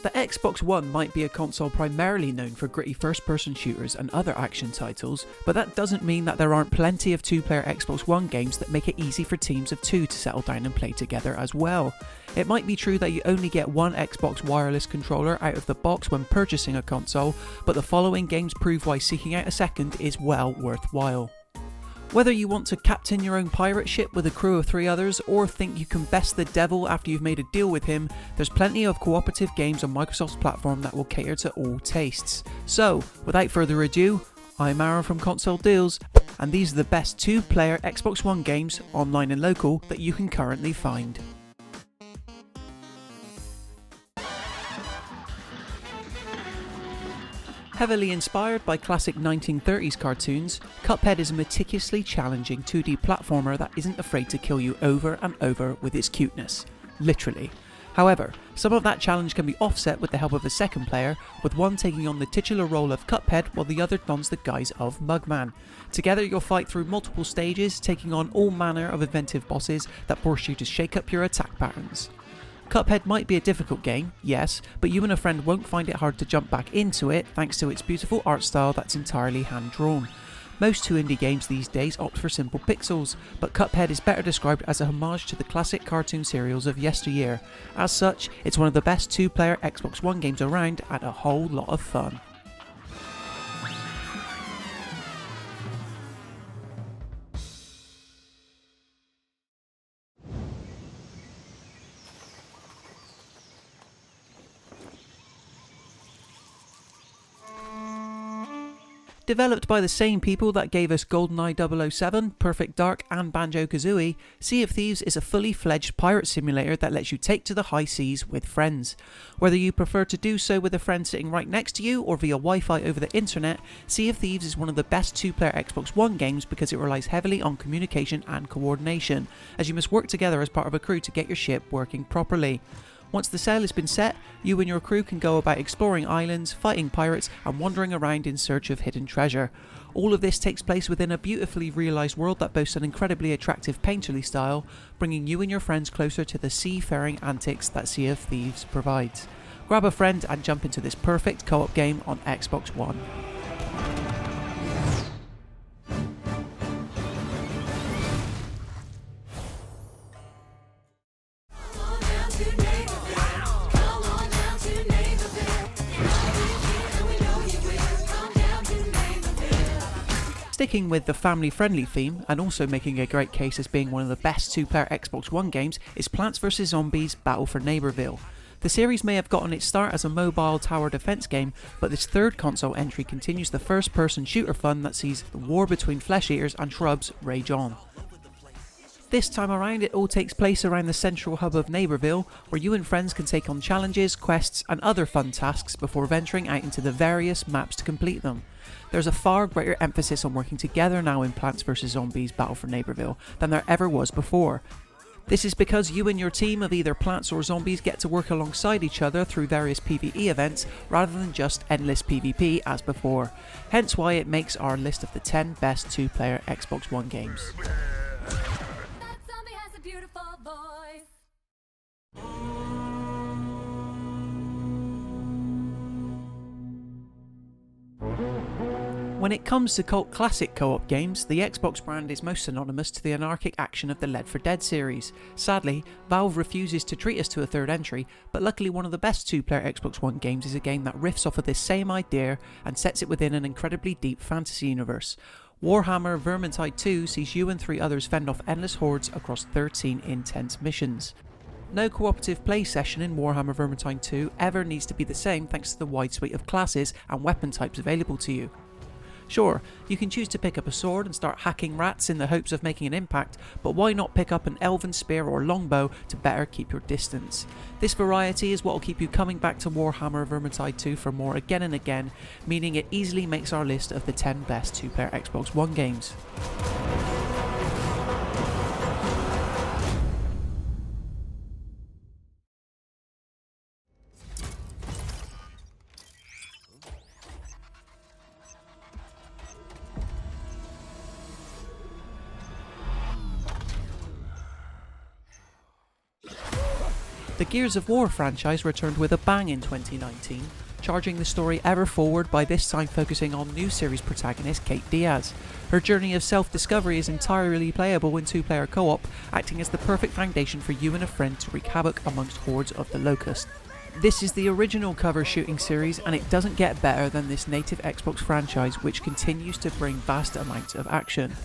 The Xbox One might be a console primarily known for gritty first-person shooters and other action titles, but that doesn't mean that there aren't plenty of two-player Xbox One games that make it easy for teams of two to settle down and play together as well. It might be true that you only get one Xbox wireless controller out of the box when purchasing a console, but the following games prove why seeking out a second is well worthwhile. Whether you want to captain your own pirate ship with a crew of 3 others, or think you can best the devil after you've made a deal with him, there's plenty of cooperative games on Microsoft's platform that will cater to all tastes. So, without further ado, I'm Aaron from Console Deals, and these are the best 2-player Xbox One games, online and local, that you can currently find. Heavily inspired by classic 1930s cartoons, Cuphead is a meticulously challenging 2D platformer that isn't afraid to kill you over and over with its cuteness. Literally. However, some of that challenge can be offset with the help of a second player, with one taking on the titular role of Cuphead while the other dons the guise of Mugman. Together you'll fight through multiple stages, taking on all manner of inventive bosses that force you to shake up your attack patterns. Cuphead might be a difficult game, yes, but you and a friend won't find it hard to jump back into it thanks to its beautiful art style that's entirely hand-drawn. Most 2 indie games these days opt for simple pixels, but Cuphead is better described as a homage to the classic cartoon serials of yesteryear. As such, it's one of the best 2-player Xbox One games around and a whole lot of fun. Developed by the same people that gave us GoldenEye 007, Perfect Dark and Banjo-Kazooie, Sea of Thieves is a fully fledged pirate simulator that lets you take to the high seas with friends. Whether you prefer to do so with a friend sitting right next to you or via Wi-Fi over the internet, Sea of Thieves is one of the best 2-player Xbox One games because it relies heavily on communication and coordination, as you must work together as part of a crew to get your ship working properly. Once the sail has been set, you and your crew can go about exploring islands, fighting pirates and wandering around in search of hidden treasure. All of this takes place within a beautifully realised world that boasts an incredibly attractive painterly style, bringing you and your friends closer to the seafaring antics that Sea of Thieves provides. Grab a friend and jump into this perfect co-op game on Xbox One. Sticking with the family-friendly theme, and also making a great case as being one of the best 2-player Xbox One games, is Plants vs Zombies Battle for Neighbourville. The series may have gotten its start as a mobile tower defense game, but this 3rd console entry continues the first-person shooter fun that sees the war between flesh eaters and shrubs rage on. This time around, it all takes place around the central hub of Neighbourville, where you and friends can take on challenges, quests and other fun tasks before venturing out into the various maps to complete them. There's a far greater emphasis on working together now in Plants vs Zombies Battle for Neighbourville than there ever was before. This is because you and your team of either plants or zombies get to work alongside each other through various PvE events rather than just endless PvP as before. Hence why it makes our list of the 10 best 2-player Xbox One games. When it comes to cult classic co-op games, the Xbox brand is most synonymous to the anarchic action of the Left 4 Dead series. Sadly, Valve refuses to treat us to a 3rd entry, but luckily one of the best 2-player Xbox One games is a game that riffs off of this same idea and sets it within an incredibly deep fantasy universe. Warhammer Vermintide 2 sees you and 3 others fend off endless hordes across 13 intense missions. No cooperative play session in Warhammer Vermintide 2 ever needs to be the same thanks to the wide suite of classes and weapon types available to you. Sure, you can choose to pick up a sword and start hacking rats in the hopes of making an impact, but why not pick up an elven spear or longbow to better keep your distance? This variety is what will keep you coming back to Warhammer Vermintide 2 for more again and again, meaning it easily makes our list of the 10 best 2-player Xbox One games. The Gears of War franchise returned with a bang in 2019, charging the story ever forward by this time focusing on new series protagonist Kate Diaz. Her journey of self-discovery is entirely playable in two-player co-op, acting as the perfect foundation for you and a friend to wreak havoc amongst hordes of the Locust. This is the original cover shooting series, and it doesn't get better than this native Xbox franchise, which continues to bring vast amounts of action.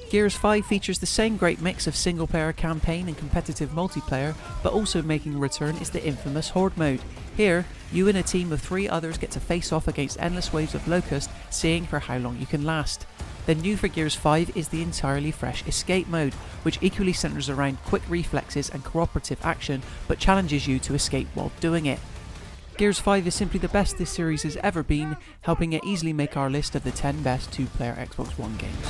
Gears 5 features the same great mix of single-player campaign and competitive multiplayer, but also making a return is the infamous Horde mode. Here, you and a team of 3 others get to face off against endless waves of Locust, seeing for how long you can last. Then new for Gears 5 is the entirely fresh Escape mode, which equally centres around quick reflexes and cooperative action, but challenges you to escape while doing it. Gears 5 is simply the best this series has ever been, helping it easily make our list of the 10 best two-player Xbox One games.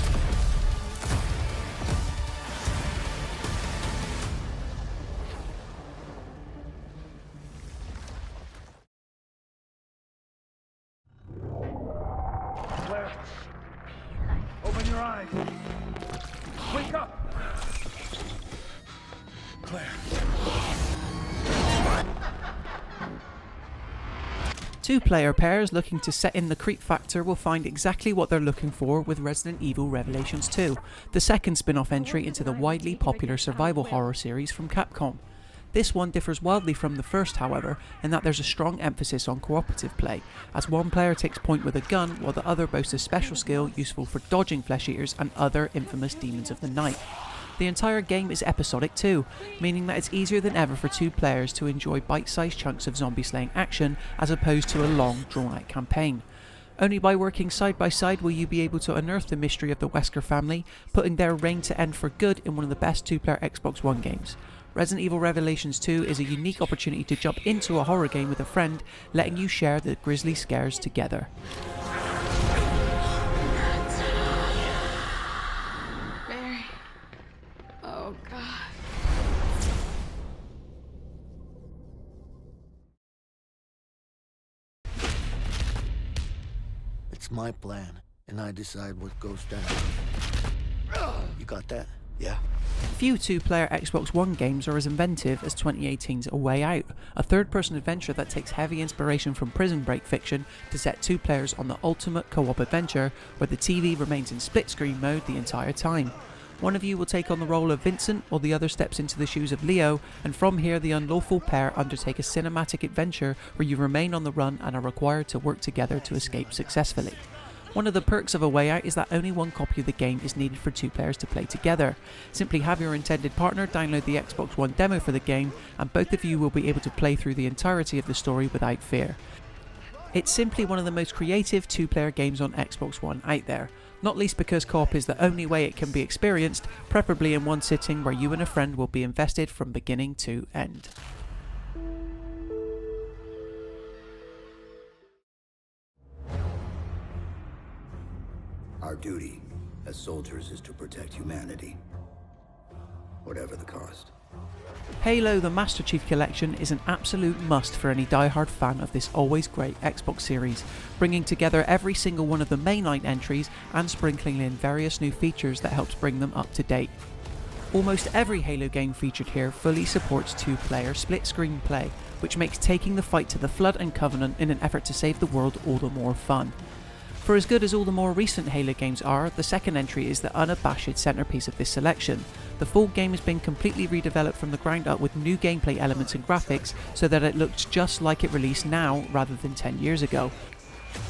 Claire, open your eyes. Wake up! Claire. Two-player pairs looking to set in the creep factor will find exactly what they're looking for with Resident Evil Revelations 2, the second spin-off entry into the widely popular survival horror series from Capcom. This one differs wildly from the first, however, in that there's a strong emphasis on cooperative play, as one player takes point with a gun while the other boasts a special skill useful for dodging flesh eaters and other infamous demons of the night. The entire game is episodic too, meaning that it's easier than ever for two players to enjoy bite-sized chunks of zombie slaying action as opposed to a long, drawn-out campaign. Only by working side by side will you be able to unearth the mystery of the Wesker family, putting their reign to end for good in one of the best two-player Xbox One games. Resident Evil Revelations 2 is a unique opportunity to jump into a horror game with a friend, letting you share the grisly scares together. Mary. Oh, God. It's my plan, and I decide what goes down. You got that? Yeah. Few two-player Xbox One games are as inventive as 2018's A Way Out, a third-person adventure that takes heavy inspiration from Prison Break fiction to set two players on the ultimate co-op adventure where the TV remains in split-screen mode the entire time. One of you will take on the role of Vincent while the other steps into the shoes of Leo, and from here the unlawful pair undertake a cinematic adventure where you remain on the run and are required to work together to escape successfully. One of the perks of A Way Out is that only one copy of the game is needed for two players to play together. Simply have your intended partner download the Xbox One demo for the game, and both of you will be able to play through the entirety of the story without fear. It's simply one of the most creative two-player games on Xbox One out there, not least because co-op is the only way it can be experienced, preferably in one sitting where you and a friend will be invested from beginning to end. Our duty as soldiers is to protect humanity, whatever the cost. Halo the Master Chief Collection is an absolute must for any die-hard fan of this always great Xbox series, bringing together every single one of the mainline entries and sprinkling in various new features that helps bring them up to date. Almost every Halo game featured here fully supports two-player split-screen play, which makes taking the fight to the Flood and Covenant in an effort to save the world all the more fun. For as good as all the more recent Halo games are, the second entry is the unabashed centrepiece of this selection. The full game has been completely redeveloped from the ground up with new gameplay elements and graphics so that it looks just like it released now rather than 10 years ago.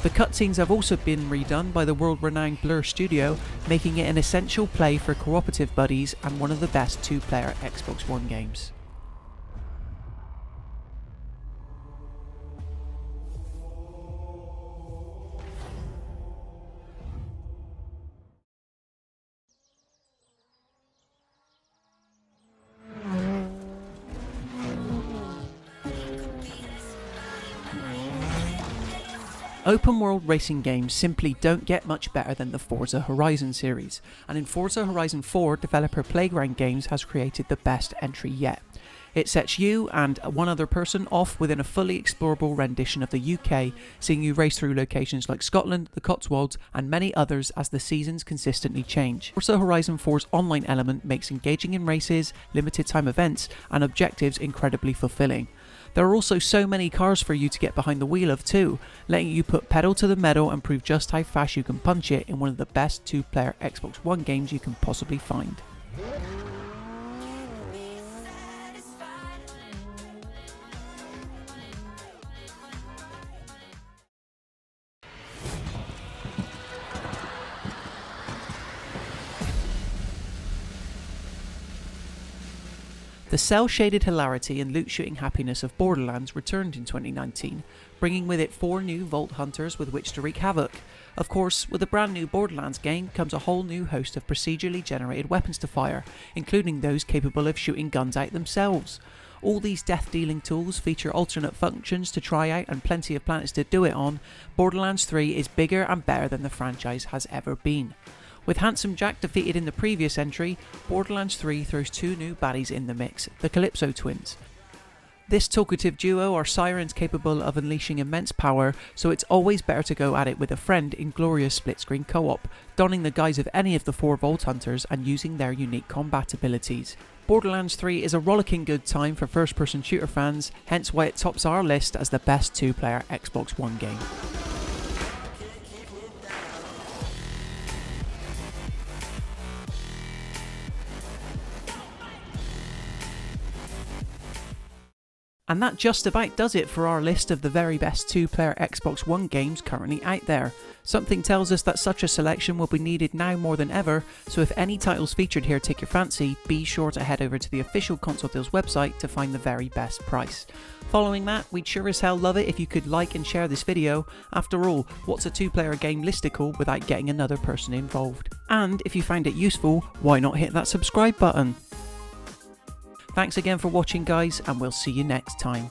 The cutscenes have also been redone by the world-renowned Blur Studio, making it an essential play for cooperative buddies and one of the best two-player Xbox One games. Open world racing games simply don't get much better than the Forza Horizon series, and in Forza Horizon 4, developer Playground Games has created the best entry yet. It sets you and one other person off within a fully explorable rendition of the UK, seeing you race through locations like Scotland, the Cotswolds, and many others as the seasons consistently change. Forza Horizon 4's online element makes engaging in races, limited time events, and objectives incredibly fulfilling. There are also so many cars for you to get behind the wheel of too, letting you put pedal to the metal and prove just how fast you can punch it in one of the best two-player Xbox One games you can possibly find. The cel-shaded hilarity and loot-shooting happiness of Borderlands returned in 2019, bringing with it 4 new Vault Hunters with which to wreak havoc. Of course, with a brand new Borderlands game comes a whole new host of procedurally generated weapons to fire, including those capable of shooting guns out themselves. All these death-dealing tools feature alternate functions to try out and plenty of planets to do it on. Borderlands 3 is bigger and better than the franchise has ever been. With Handsome Jack defeated in the previous entry, Borderlands 3 throws 2 new baddies in the mix, the Calypso twins. This talkative duo are sirens capable of unleashing immense power, so it's always better to go at it with a friend in glorious split-screen co-op, donning the guise of any of the 4 Vault Hunters and using their unique combat abilities. Borderlands 3 is a rollicking good time for first-person shooter fans, hence why it tops our list as the best 2-player Xbox One game. And that just about does it for our list of the very best 2-player Xbox One games currently out there. Something tells us that such a selection will be needed now more than ever, so if any titles featured here take your fancy, be sure to head over to the official Console Deals website to find the very best price. Following that, we'd sure as hell love it if you could like and share this video. After all, what's a 2-player game listicle without getting another person involved? And if you found it useful, why not hit that subscribe button? Thanks again for watching guys, and we'll see you next time.